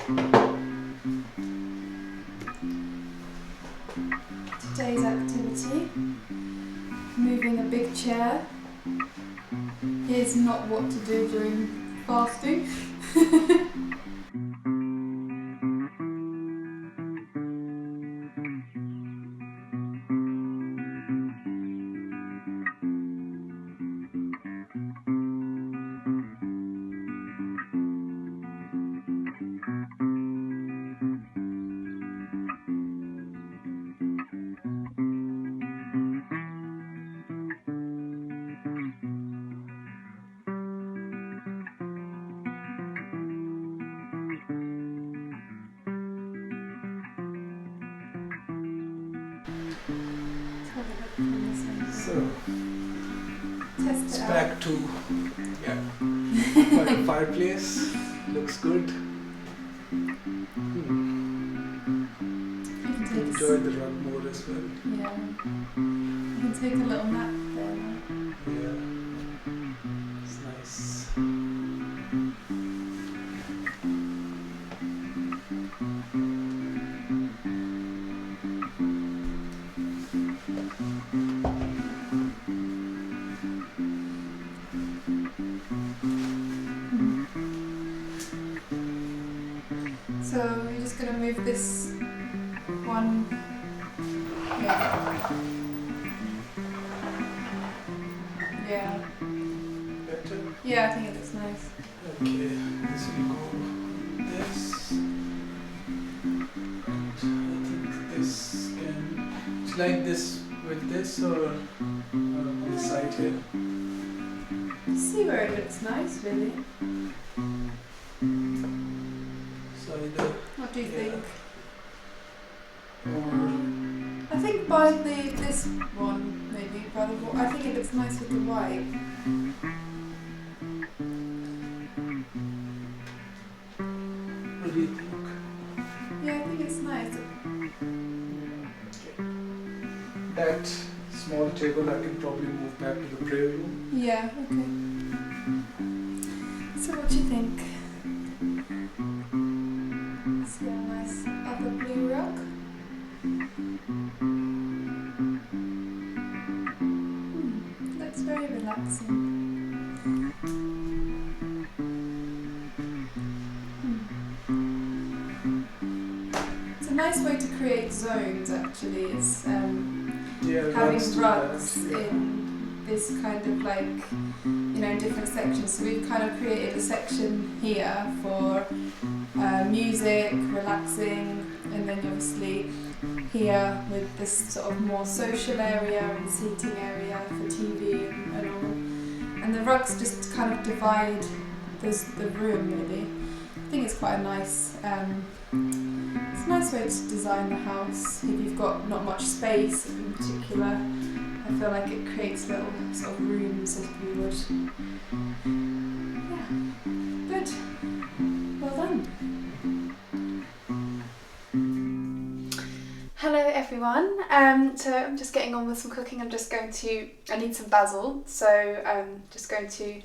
Today's activity, moving a big chair. Here's not what to do during fasting. So Test it's it back out. to the fireplace. Looks good. You can take Enjoy the rug more as well. Yeah. You can take a little nap there. Yeah, it's nice. So you're just going to move this one. Yeah. Better? Yeah, I think it looks nice. Okay, this will go this. And I think this can. It's like this with this or on the side here. See where it looks nice, really. So either. What do you Yeah. think? Or I think by this one, maybe. I think it looks nice with the white. what do you think? Yeah, I think it's nice. Okay. That small table I can probably move back to the prayer room. Yeah, okay. So what do you think? See a nice other blue rug? Looks very relaxing. It's a nice way to create zones actually, is Yeah, having rugs do rugs that, yeah. in this kind of like, different sections. So we've kind of created a section here for music, relaxing, and then obviously here with this sort of more social area and seating area for TV and all. And the rugs just kind of divide the room really. I think it's quite a nice, it's a nice way to design the house if you've got not much space in particular. I feel like it creates little sort of rooms if you would. Yeah, good. Well done. Hello everyone. So I'm just getting on with some cooking. I need some basil, so I'm just going to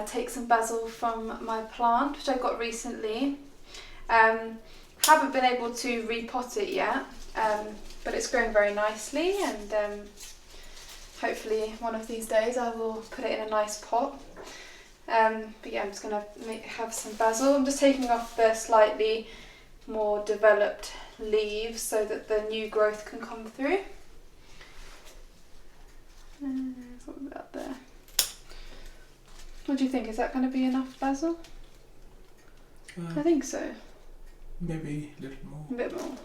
take some basil from my plant, which I got recently. Haven't been able to repot it yet, but it's growing very nicely, and hopefully one of these days I will put it in a nice pot. But yeah, I'm just going to have some basil. I'm just taking off the slightly more developed leaves so that the new growth can come through. What about there? What do you think? Is that going to be enough basil? I think so. Maybe a little more. A bit more.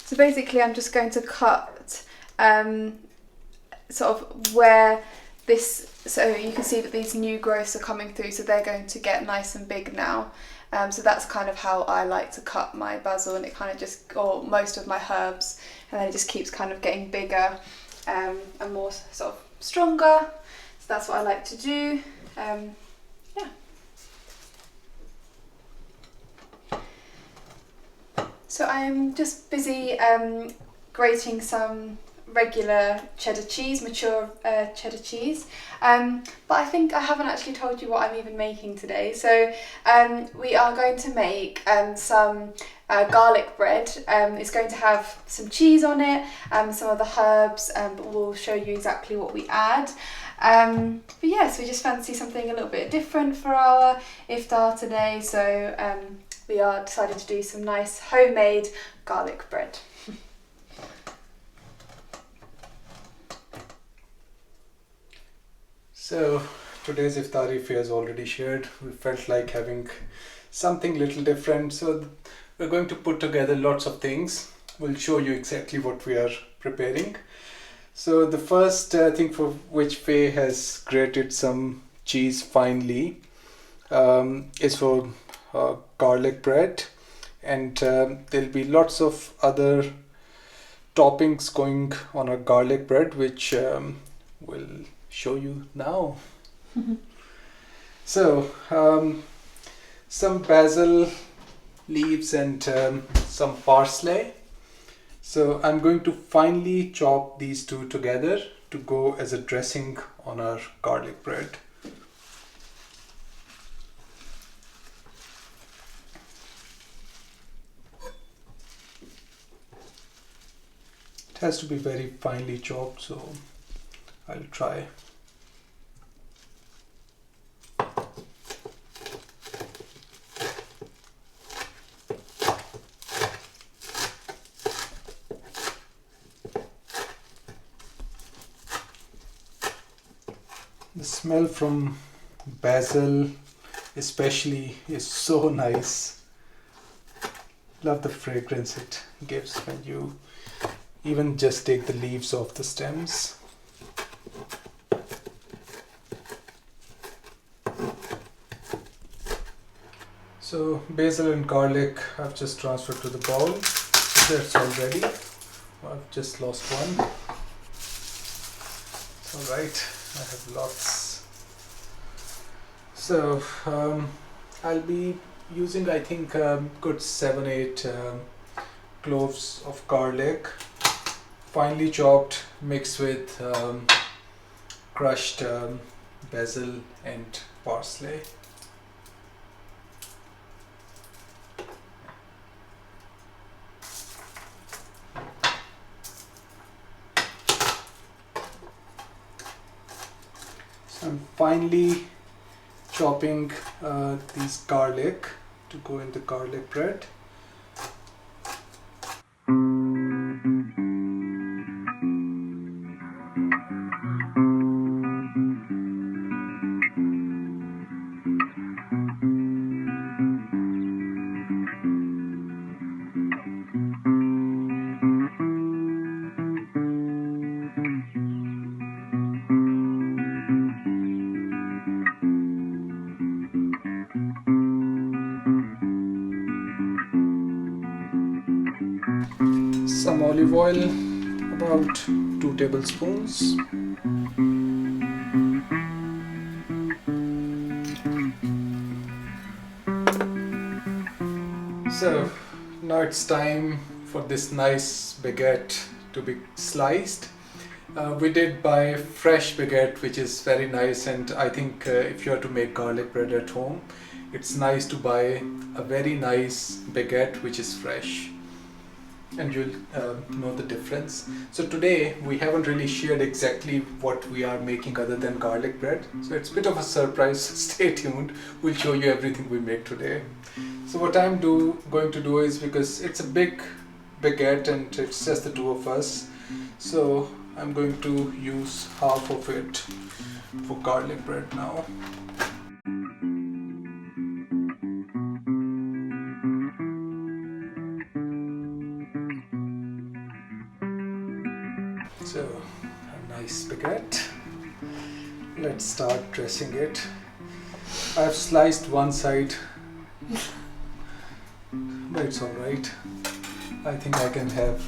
So basically I'm just going to cut sort of where this, so you can see that these new growths are coming through, so they're going to get nice and big now. So that's kind of how I like to cut my basil, and it kind of just, or most of my herbs, and then it just keeps kind of getting bigger and more sort of stronger. So that's what I like to do. Yeah. So I'm just busy grating some regular cheddar cheese, mature cheddar cheese. But I think I haven't actually told you what I'm even making today. So we are going to make some garlic bread. It's going to have some cheese on it, some of the herbs, but we'll show you exactly what we add. But yes, we just fancy something a little bit different for our iftar today, so we are decided to do some nice homemade garlic bread. So today's iftari fare is already shared. We felt like having something little different, so we're going to put together lots of things. We'll show you exactly what we are preparing. So the first thing for which Faye has grated some cheese finely is for garlic bread, and there'll be lots of other toppings going on a garlic bread, which we'll show you now. So some basil leaves and some parsley. So I'm going to finely chop these two together to go as a dressing on our garlic bread. It has to be very finely chopped, so I'll try. The smell from basil especially is so nice. Love the fragrance it gives when you even just take the leaves off the stems. So basil and garlic I've just transferred to the bowl. That's all ready. I've just lost one. It's alright, I have lots. So I'll be using, I think, good 7-8 cloves of garlic, finely chopped, mixed with crushed basil and parsley. So I'm finely chopping these garlic to go in the garlic bread. Some olive oil, about 2 tablespoons. So now it's time for this nice baguette to be sliced. We did buy fresh baguette, which is very nice, and I think if you are to make garlic bread at home, it's nice to buy a very nice baguette which is fresh, and you'll know the difference. So today we haven't really shared exactly what we are making other than garlic bread, so it's a bit of a surprise. Stay tuned, we'll show you everything we make today. So what I'm going to do is, because it's a big baguette and it's just the two of us, so I'm going to use half of it for garlic bread now. So a nice baguette. Let's start dressing it. I've sliced one side, but it's alright. I think I can have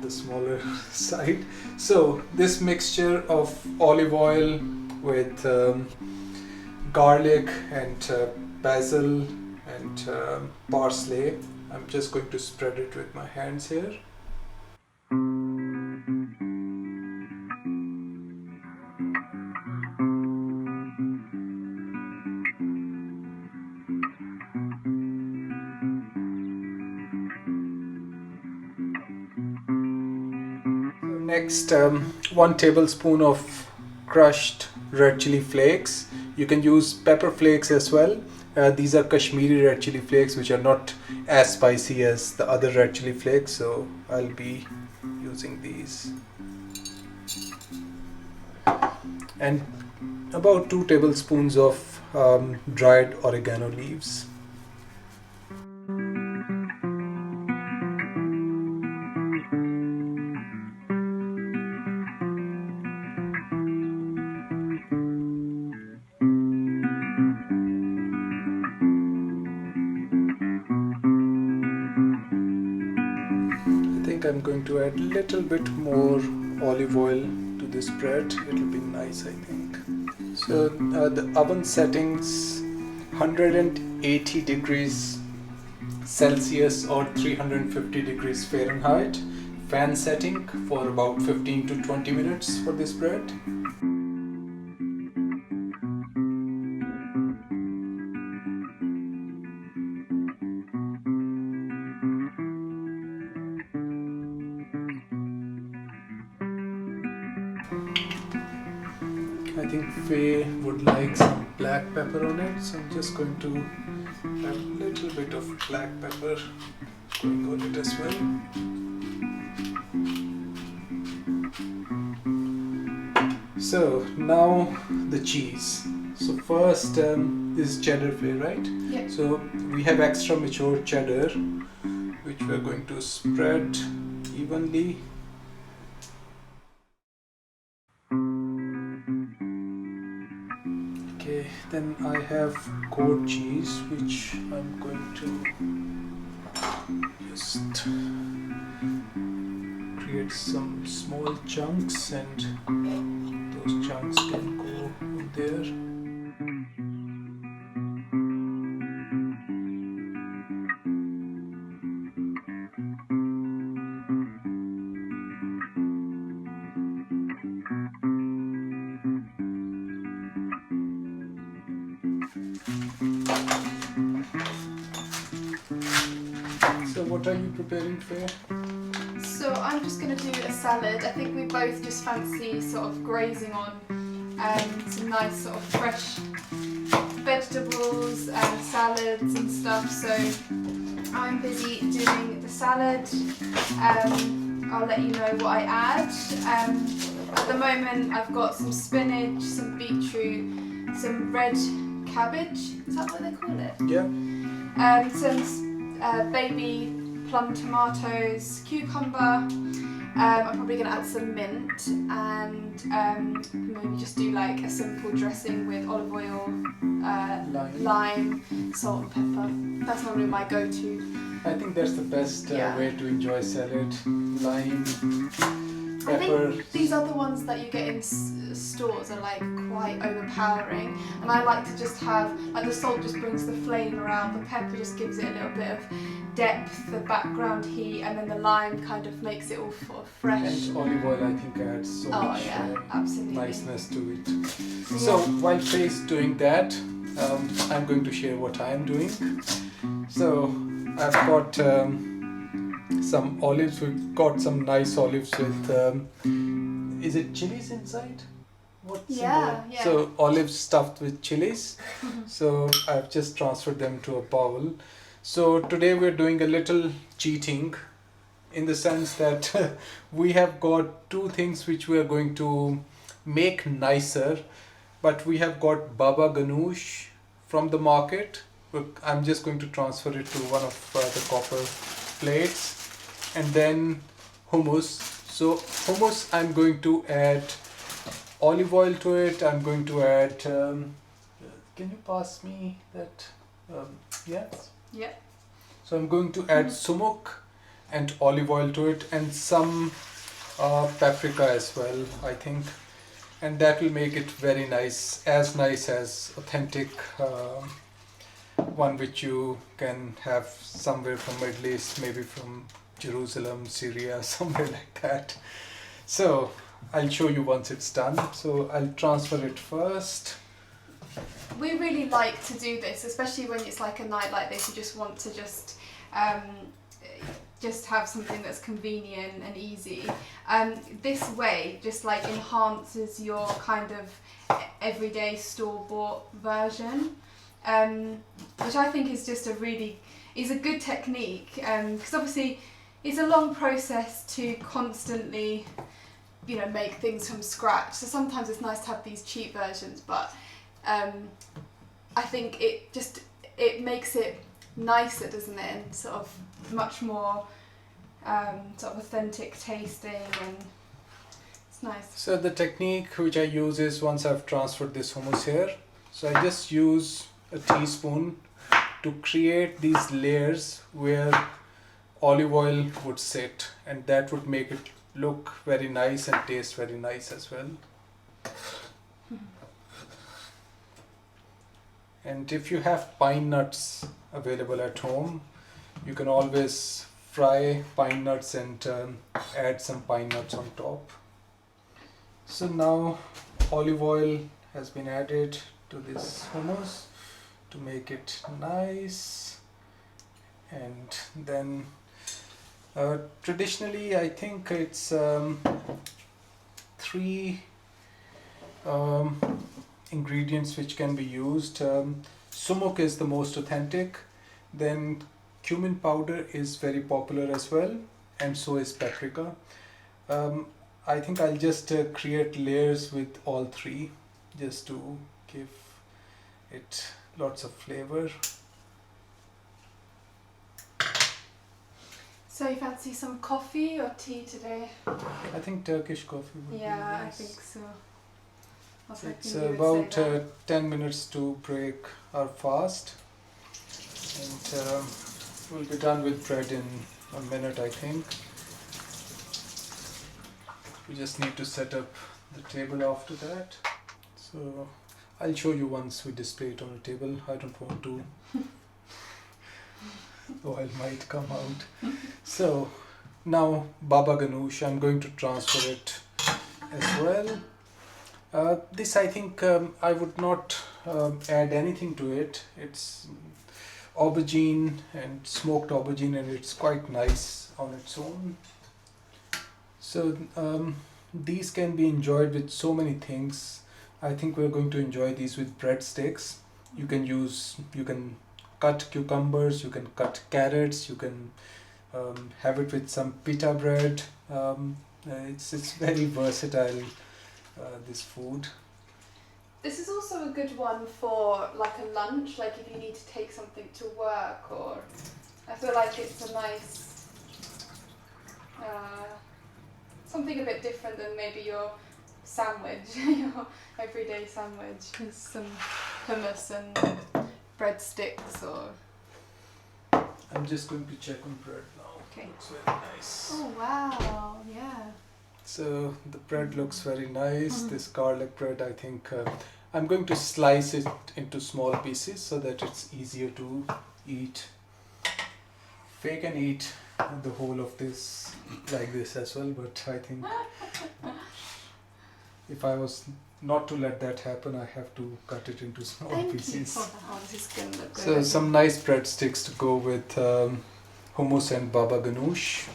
the smaller side. So this mixture of olive oil with garlic and basil and parsley, I'm just going to spread it with my hands here. Next, 1 tablespoon of crushed red chili flakes. You can use pepper flakes as well. These are Kashmiri red chili flakes, which are not as spicy as the other red chili flakes, so I'll be using these. And about 2 tablespoons of dried oregano leaves. I'm going to add a little bit more olive oil to this bread. It'll be nice, I think. So the oven settings 180 degrees Celsius or 350 degrees Fahrenheit. Fan setting for about 15 to 20 minutes for this bread. I think Faye would like some black pepper on it, so I'm just going to have a little bit of black pepper going on it as well. So now the cheese. So first is cheddar, Faye, right? Yeah. So we have extra mature cheddar, which we're going to spread evenly. Okay, then I have goat cheese, which I'm going to just create some small chunks, and those chunks can go in there. So what are you preparing, Faye? So I'm just going to do a salad. I think we both just fancy sort of grazing on some nice sort of fresh vegetables and salads and stuff. So I'm busy doing the salad. I'll let you know what I add. At the moment I've got some spinach, some beetroot, some red cabbage, is that what they call it? Yeah. Some baby plum tomatoes, cucumber. I'm probably going to add some mint and maybe just do like a simple dressing with olive oil, lime, salt and pepper. That's normally my go-to. I think that's the best way to enjoy salad. Lime, pepper. I think these other ones that you get in stores are like quite overpowering, and I like to just have, like, the salt just brings the flavour out, the pepper just gives it a little bit of depth, the background heat, and then the lime kind of makes it all sort of fresh. And olive oil, I think, adds so much absolutely. niceness to it. So while Faye's doing that, I'm going to share what I'm doing. So I've got some olives. We've got some nice olives with, is it chilies inside? What's in there? Yeah. So olives stuffed with chilies. So I've just transferred them to a bowl. So today we're doing a little cheating, in the sense that we have got two things which we are going to make nicer, but we have got baba ganoush from the market. I'm just going to transfer it to one of the copper plates, and then hummus. So hummus, I'm going to add olive oil to it. I'm going to add, can you pass me that? Yes? Yeah. So I'm going to add sumuk and olive oil to it, and some paprika as well, I think. And that will make it very nice as authentic one which you can have somewhere from Middle East, maybe from Jerusalem, Syria, somewhere like that. So I'll show you once it's done. So I'll transfer it first. We really like to do this, especially when it's like a night like this. You just want to um, just have something that's convenient and easy. This way just like enhances your kind of everyday store-bought version, which I think is just is a good technique, because obviously it's a long process to constantly, you know, make things from scratch. So sometimes it's nice to have these cheap versions, but I think it makes it nicer, doesn't it, and sort of much more sort of authentic tasting, and it's nice. So the technique which I use is, once I've transferred this hummus here, so I just use a teaspoon to create these layers where olive oil would sit, and that would make it look very nice and taste very nice as well. And if you have pine nuts available at home, you can always fry pine nuts and add some pine nuts on top. So now olive oil has been added to this hummus to make it nice. And then traditionally I think it's three ingredients which can be used. Sumuk is the most authentic, then cumin powder is very popular as well, and so is paprika. I think I'll just create layers with all three just to give it lots of flavor. So you fancy some coffee or tea today? I think Turkish coffee would be Yeah, nice. I think so. It's about 10 minutes to break our fast, and we'll be done with bread in a minute, I think. We just need to set up the table after that. So I'll show you once we display it on the table. I don't want to. Oil might come out. So now baba ganoush, I'm going to transfer it as well. This I think I would not add anything to it. It's aubergine and smoked aubergine, and it's quite nice on its own. So these can be enjoyed with so many things. I think we're going to enjoy these with breadsticks. You can cut cucumbers, you can cut carrots, you can have it with some pita bread. It's very versatile, this food. This is also a good one for like a lunch, like if you need to take something to work, or I feel like it's a nice something a bit different than maybe your sandwich, your everyday sandwich, with some hummus and breadsticks. Or I'm just going to check on bread now. Okay. Looks very nice. Oh wow, yeah. So the bread looks very nice. This garlic bread, I think I'm going to slice it into small pieces so that it's easier to eat. Fake and eat the whole of this like this as well, but I think if I was not to let that happen, I have to cut it into small pieces. You for that. This is gonna look good. So some nice breadsticks to go with hummus and baba ganoush.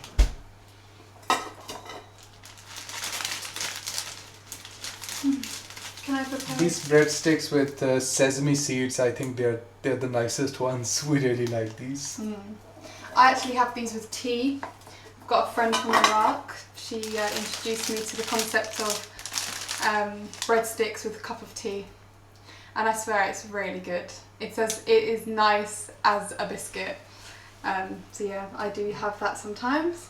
Can I prepare? These breadsticks with sesame seeds, I think they're the nicest ones. We really like these. I actually have these with tea. I've got a friend from Iraq. She introduced me to the concept of breadsticks with a cup of tea, and I swear it's really good. It is nice as a biscuit. So yeah, I do have that sometimes.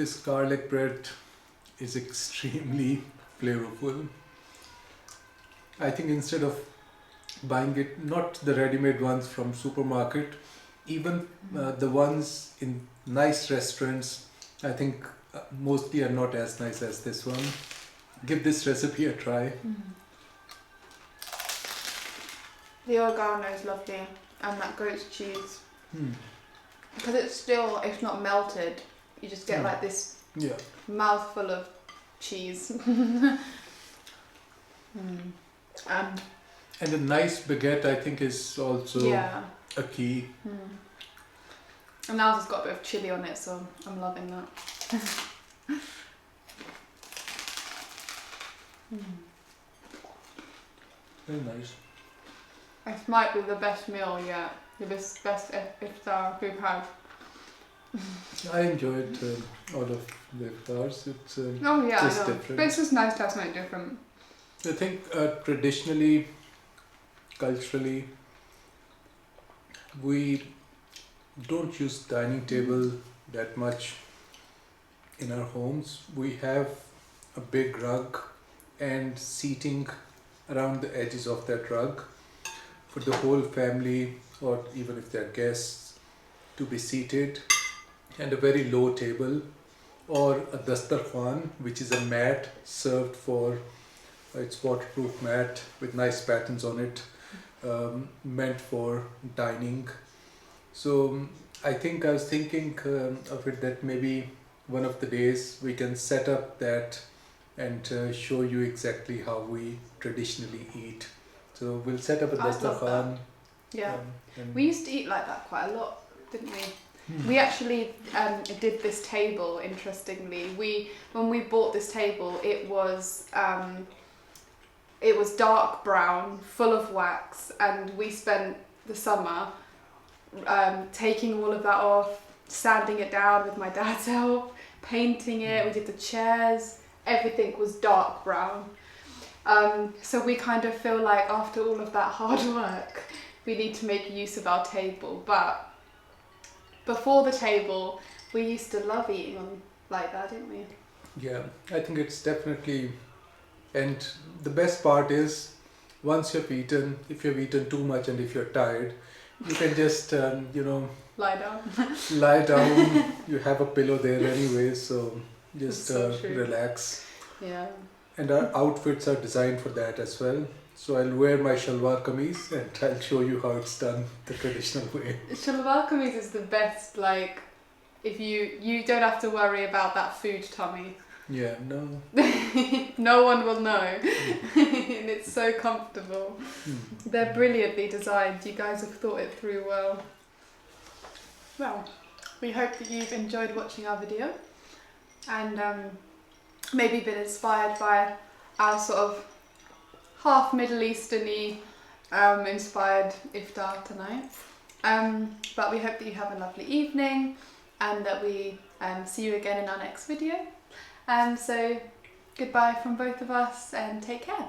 This garlic bread is extremely flavorful. I think instead of buying it, not the ready-made ones from supermarket, even the ones in nice restaurants, I think mostly are not as nice as this one. Give this recipe a try. The oregano is lovely, and that goat's cheese. Because it's not melted, you just get like this mouthful of cheese. And a nice baguette, I think, is also a key. And now it's got a bit of chilli on it, so I'm loving that. Very nice. This might be the best meal yet. The best iftar we've had. I enjoyed all of the iftars. It's just different. But it's just nice to have something different. I think traditionally, culturally, we don't use dining table that much in our homes. We have a big rug and seating around the edges of that rug for the whole family, or even if they're guests, to be seated, and a very low table, or a dastarkhan, which is a mat served for, it's waterproof mat with nice patterns on it, meant for dining. So I think I was thinking of it that maybe one of the days we can set up that and show you exactly how we traditionally eat. So we'll set up a dastarkhan. Yeah, we used to eat like that quite a lot, didn't we? We actually did this table, interestingly. When we bought this table, it was dark brown, full of wax, and we spent the summer taking all of that off, sanding it down with my dad's help, painting it. We did the chairs, everything was dark brown. So we kind of feel like after all of that hard work, we need to make use of our table. But before the table, we used to love eating on like that, didn't we? Yeah, I think it's definitely, and the best part is, once you've eaten, if you've eaten too much and if you're tired, you can just, lie down. lie down. You have a pillow there anyway, so just relax. Yeah. And our outfits are designed for that as well. So I'll wear my shalwar kameez and I'll show you how it's done the traditional way. Shalwar kameez is the best, like, if you don't have to worry about that food tummy. Yeah, no. No one will know. And it's so comfortable. They're brilliantly designed. You guys have thought it through well. Well, we hope that you've enjoyed watching our video and maybe been inspired by our sort of half Middle Eastern-y inspired iftar tonight. But we hope that you have a lovely evening and that we see you again in our next video. So goodbye from both of us and take care.